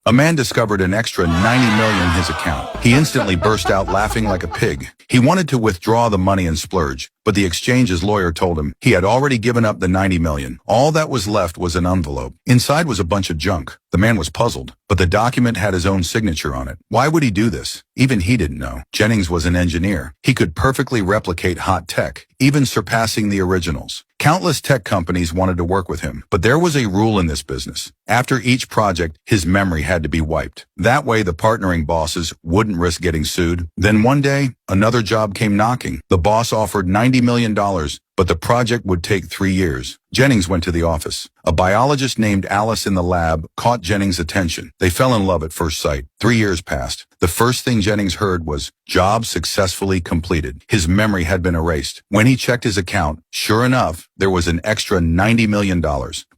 A man discovered an extra 90 million in his account. He instantly burst out laughing like a pig. He wanted to withdraw the money and splurge, but the exchange's lawyer told him he had already given up the 90 million. All that was left was an envelope. Inside was a bunch of junk. The man was puzzled, but the document had his own signature on it. Why would he do this? Even he didn't know. Jennings was an engineer. He could perfectly replicate hot tech, even surpassing the originals. Countless tech companies wanted to work with him, but there was a rule in this business. After each project, his memory had to be wiped. That way, the partnering bosses wouldn't risk getting sued. Then one day, another job came knocking. The boss offered $90 million, but the project would take 3 years. Jennings went to the office. A biologist named Alice in the lab caught Jennings' attention. They fell in love at first sight. 3 years passed. The first thing Jennings heard was, "Job successfully completed." His memory had been erased. When he checked his account, sure enough, there was an extra $90 million.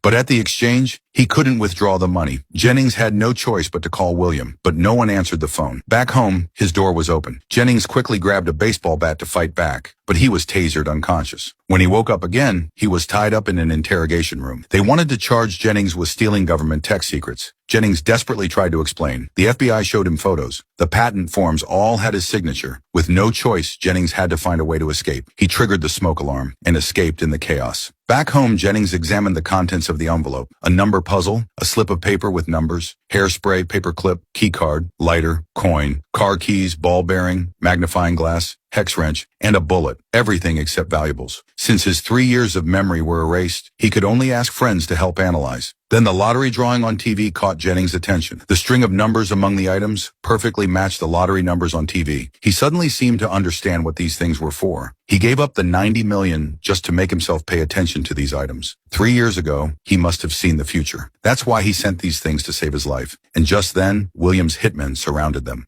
But at the exchange, he couldn't withdraw the money. Jennings had no choice but to call William, but no one answered the phone. Back home, his door was open. Jennings quickly grabbed a baseball bat to fight back, but he was tasered unconscious. When he woke up again, he was tied up in an interrogation room. They wanted to charge Jennings with stealing government tech secrets. Jennings desperately tried to explain. The FBI showed him photos. The patent forms all had his signature. With no choice, Jennings had to find a way to escape. He triggered the smoke alarm and escaped in the chaos. Back home, Jennings examined the contents of the envelope. A number puzzle, a slip of paper with numbers, hairspray, paperclip, keycard, lighter, coin, car keys, ball bearing, magnifying glass, hex wrench, and a bullet. Everything except valuables. Since his 3 years of memory were erased, he could only ask friends to help analyze. Then the lottery drawing on TV caught Jennings' attention. The string of numbers among the items perfectly matched the lottery numbers on TV. He suddenly seemed to understand what these things were for. He gave up the 90 million just to make himself pay attention to these items. 3 years ago, he must have seen the future. That's why he sent these things to save his life. And just then, William's hitmen surrounded them.